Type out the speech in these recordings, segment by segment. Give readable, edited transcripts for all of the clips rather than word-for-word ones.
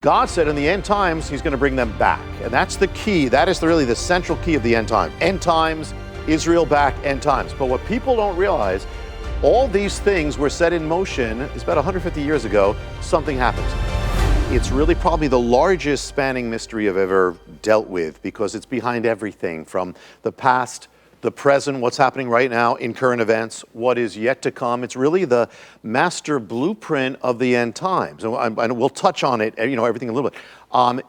God said in the end times, he's going to bring them back. And that's the key. That is really the central key of the end time. End times, Israel back, end times. But what people don't realize, all these things were set in motion. It's about 150 years ago, something happens. It's really probably the largest spanning mystery I've ever dealt with, because it's behind everything from the past, the present, what's happening right now in current events, what is yet to come. It's really the master blueprint of the end times. And we'll touch on it, everything a little bit.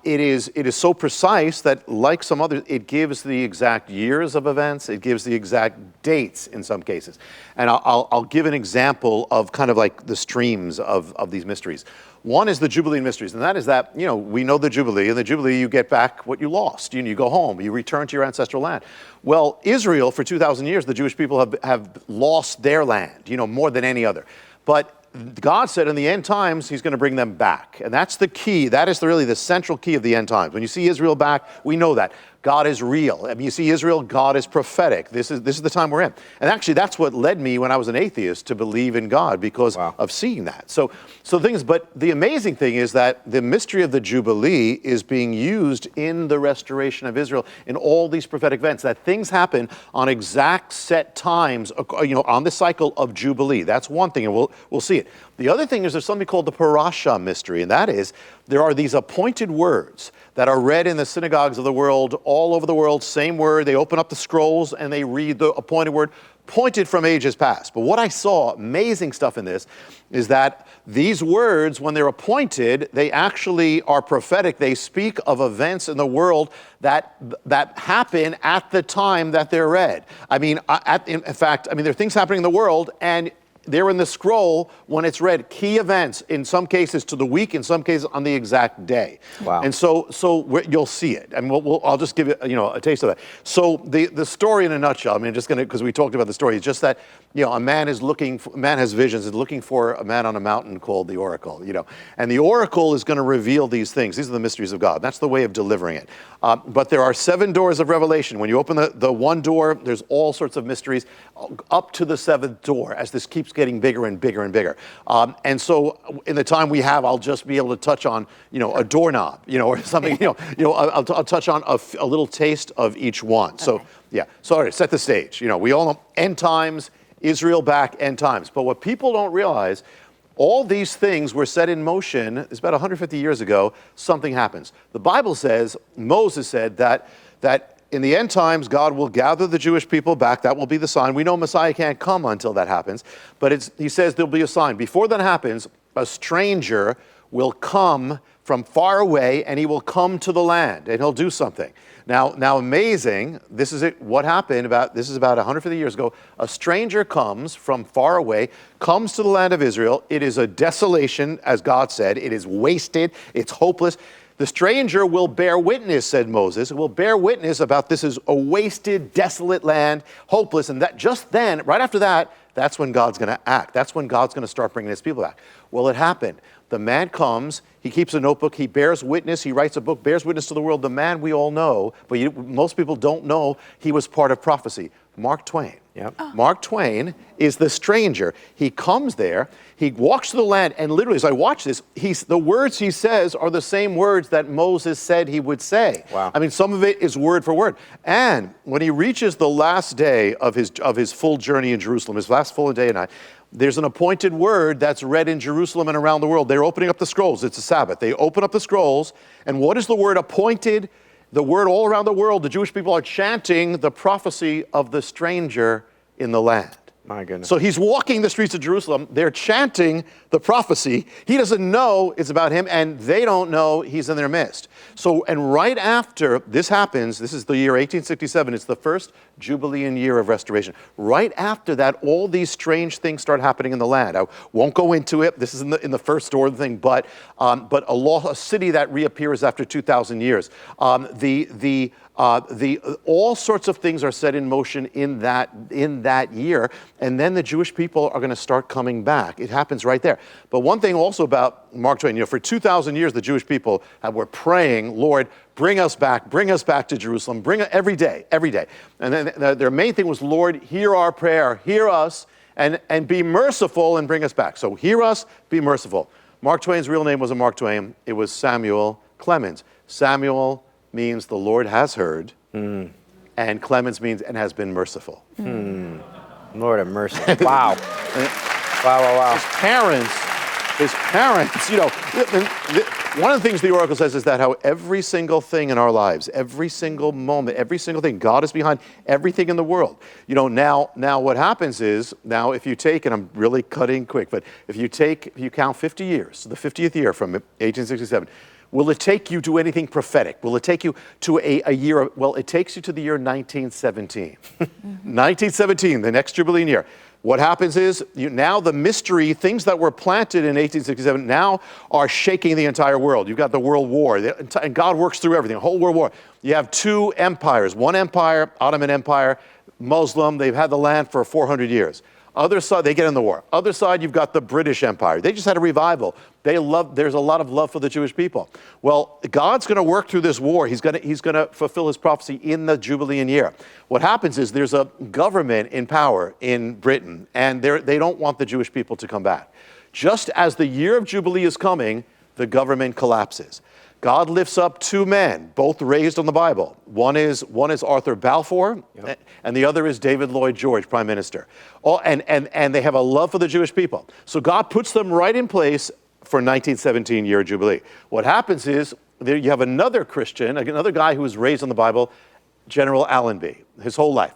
It is so precise that, like some others, it gives the exact years of events. It gives the exact dates in some cases. And I'll give an example of kind of like the streams of these mysteries. One is the Jubilee mysteries, and that is that, we know the Jubilee. In the Jubilee, you get back what you lost. You go home. You return to your ancestral land. Well, Israel, for 2,000 years, the Jewish people have lost their land, more than any other. But God said in the end times, he's going to bring them back. And that's the key. That is really the central key of the end times. When you see Israel back, we know that. God is real. I mean, you see Israel, God is prophetic. This is the time we're in. And actually, that's what led me when I was an atheist to believe in God, because of seeing that. So things, but the amazing thing is that the mystery of the Jubilee is being used in the restoration of Israel in all these prophetic events, that things happen on exact set times, on the cycle of Jubilee. That's one thing, and we'll see it. The other thing is there's something called the Parasha mystery, and that is there are these appointed words that are read in the synagogues of the world, all over the world, same word. They open up the scrolls and they read the appointed word, pointed from ages past. But what I saw, amazing stuff in this, is that these words, when they're appointed, they actually are prophetic. They speak of events in the world that happen at the time that they're read. In fact, there are things happening in the world, and they're in the scroll when it's read. Key events, in some cases to the week, in some cases on the exact day. Wow. And so you'll see it. And I'll just give you, a taste of that. So the story in a nutshell, because we talked about the story, is just that, a man has visions, is looking for a man on a mountain called the oracle, And the oracle is going to reveal these things. These are the mysteries of God. That's the way of delivering it. But there are 7 doors of revelation. When you open the one door, there's all sorts of mysteries up to the 7th door as this keeps getting bigger and bigger and bigger. And so in the time we have, I'll just be able to touch on, a doorknob, or something, I'll touch on a little taste of each one. Okay. So all right, set the stage. We all know end times, Israel back, end times. But what people don't realize, all these things were set in motion. It's about 150 years ago, something happens. The Bible says, Moses said that in the end times, God will gather the Jewish people back. That will be the sign. We know Messiah can't come until that happens. But he says there'll be a sign. Before that happens, a stranger will come from far away, and he will come to the land, and he'll do something. Now, amazing, this is it. What happened this is about 150 years ago. A stranger comes from far away, comes to the land of Israel. It is a desolation, as God said. It is wasted. It's hopeless. The stranger will bear witness, said Moses. It will bear witness about this is a wasted, desolate land, hopeless. And that just then, right after that, that's when God's going to act. That's when God's going to start bringing his people back. Well, it happened. The man comes, he keeps a notebook, he bears witness, he writes a book, bears witness to the world. The man we all know, but most people don't know he was part of prophecy. Mark Twain. Yep. Oh. Mark Twain is the stranger. He comes there, he walks to the land, and literally, as I watch this, the words he says are the same words that Moses said he would say. Wow. Some of it is word for word. And when he reaches the last day of his full journey in Jerusalem, his last full day and night, there's an appointed word that's read in Jerusalem and around the world. They're opening up the scrolls. It's a Sabbath. They open up the scrolls, and what is the word appointed? The word all around the world, the Jewish people are chanting the prophecy of the stranger in the land. My goodness. So he's walking the streets of Jerusalem. They're chanting the prophecy. He doesn't know it's about him, and they don't know he's in their midst. So, and right after this happens, this is the year 1867. It's the first Jubilean year of restoration. Right after that, all these strange things start happening in the land. I won't go into it. This is in the first store of the thing, but a city that reappears after 2,000 years. All sorts of things are set in motion in that year, and then the Jewish people are going to start coming back. It happens right there. But one thing also about Mark Twain, for 2,000 years, the Jewish people were praying, Lord, bring us back to Jerusalem, every day. And then their main thing was, Lord, hear our prayer, hear us, and be merciful and bring us back. So hear us, be merciful. Mark Twain's real name wasn't Mark Twain. It was Samuel Clemens. Samuel means the Lord has heard, and Clemens means and has been merciful. Lord have mercy. Wow. Wow. His parents, you know, one of the things the Oracle says is that how every single thing in our lives, every single moment, every single thing, God is behind everything in the world. You know, now what happens is, now if you take, and I'm really cutting quick, but if you count 50 years, so the 50th year from 1867, will it take you to anything prophetic? Will it take you to a year? Well, it takes you to the year 1917. 1917, the next Jubilean year. What happens is, now the mystery, things that were planted in 1867 now are shaking the entire world. You've got the World War, and God works through everything, the whole World War. You have two empires. One empire, Ottoman Empire, Muslim, they've had the land for 400 years. Other side, they get in the war. Other side, you've got the British Empire. They just had a revival. There's a lot of love for the Jewish people. Well, God's going to work through this war. He's going to fulfill his prophecy in the Jubilean year. What happens is there's a government in power in Britain, and they don't want the Jewish people to come back. Just as the year of Jubilee is coming, the government collapses. God lifts up two men, both raised on the Bible. One is Arthur Balfour, and the other is David Lloyd George, Prime Minister. And they have a love for the Jewish people. So God puts them right in place for 1917 year Jubilee. What happens is you have another Christian, another guy who was raised on the Bible, General Allenby, his whole life.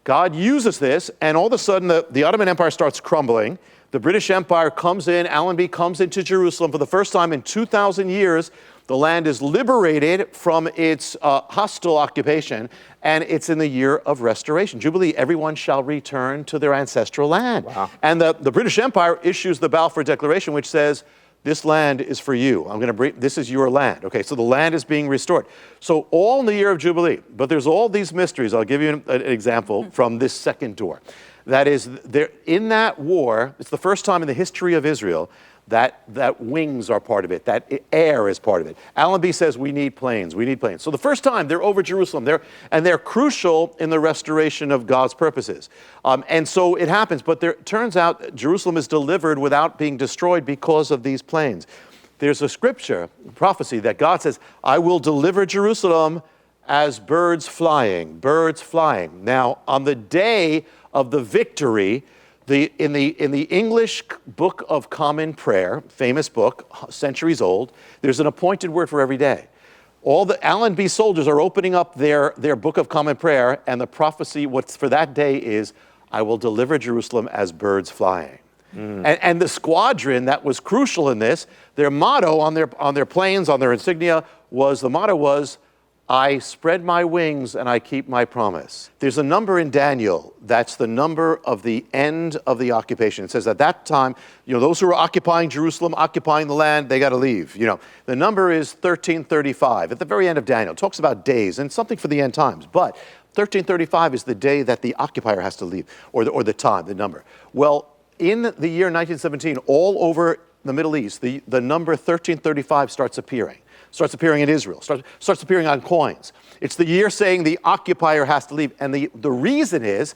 God uses this, and all of a sudden the Ottoman Empire starts crumbling. The British Empire comes in, Allenby comes into Jerusalem for the first time in 2,000 years. The land is liberated from its hostile occupation, and it's in the year of restoration. Jubilee, everyone shall return to their ancestral land. Wow. And the British Empire issues the Balfour Declaration, which says, this land is for you. This is your land. Okay, so the land is being restored. So all in the year of Jubilee, but there's all these mysteries. I'll give you an example from this second door. That is, in that war, it's the first time in the history of Israel that wings are part of it, that air is part of it. Allenby says we need planes. So the first time they're over Jerusalem, they're crucial in the restoration of God's purposes. And so it happens, but it turns out Jerusalem is delivered without being destroyed because of these planes. There's a scripture, prophecy, that God says, I will deliver Jerusalem as birds flying. Now, on the day of the victory, in the English Book of Common Prayer, famous book, centuries old, there's an appointed word for every day. All the Allenby soldiers are opening up their Book of Common Prayer, and the prophecy what's for that day is, I will deliver Jerusalem as birds flying. And the squadron that was crucial in this, their motto on their planes, on their insignia, was, I spread my wings and I keep my promise. There's a number in Daniel that's the number of the end of the occupation. It says at that time, those who are occupying Jerusalem, occupying the land, they got to leave. The number is 1335 at the very end of Daniel. It talks about days and something for the end times. But 1335 is the day that the occupier has to leave, or the time, the number. Well, in the year 1917, all over the Middle East, the number 1335 starts appearing in Israel, starts appearing on coins. It's the year saying the occupier has to leave. And the reason is,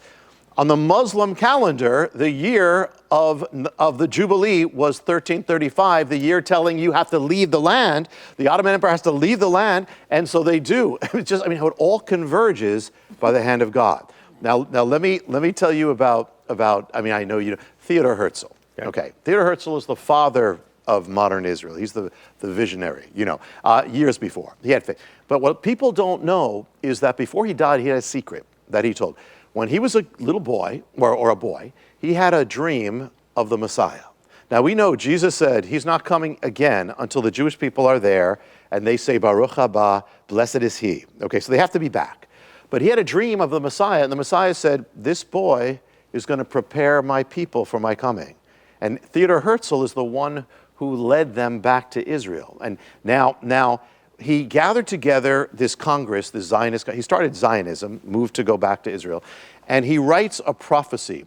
on the Muslim calendar, the year of the Jubilee was 1335, the year telling you have to leave the land. The Ottoman Empire has to leave the land, and so they do. It's just, how it all converges by the hand of God. Now let me tell you about I know Theodore Herzl. Okay, Theodore Herzl is the father of modern Israel. He's the visionary, years before. He had faith. But what people don't know is that before he died, he had a secret that he told. When he was a little boy, or a boy, he had a dream of the Messiah. Now we know Jesus said he's not coming again until the Jewish people are there and they say, Baruch haba, blessed is he. Okay, so they have to be back. But he had a dream of the Messiah, and the Messiah said, this boy is going to prepare my people for my coming. And Theodore Herzl is the one who led them back to Israel. And now he gathered together this Congress, this Zionist, he started Zionism, moved to go back to Israel, and he writes a prophecy.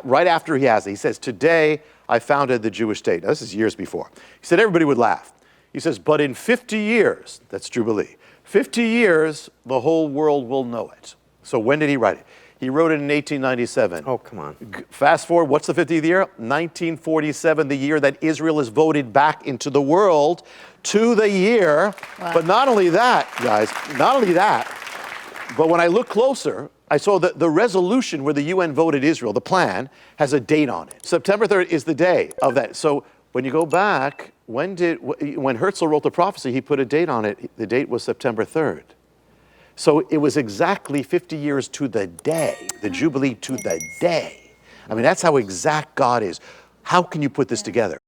Right after he has it, he says, today I founded the Jewish state. Now, this is years before. He said everybody would laugh. He says, but in 50 years, that's Jubilee, 50 years, the whole world will know it. So when did he write it? He wrote it in 1897. Oh, come on. Fast forward, what's the 50th year? 1947, the year that Israel is voted back into the world, to the year. Wow. But not only that, guys, not only that, but when I look closer, I saw that the resolution where the UN voted Israel, the plan, has a date on it. September 3rd is the day of that. So when you go back, when Herzl wrote the prophecy, he put a date on it. The date was September 3rd. So it was exactly 50 years to the day, the Jubilee to the day. I mean, that's how exact God is. How can you put this together?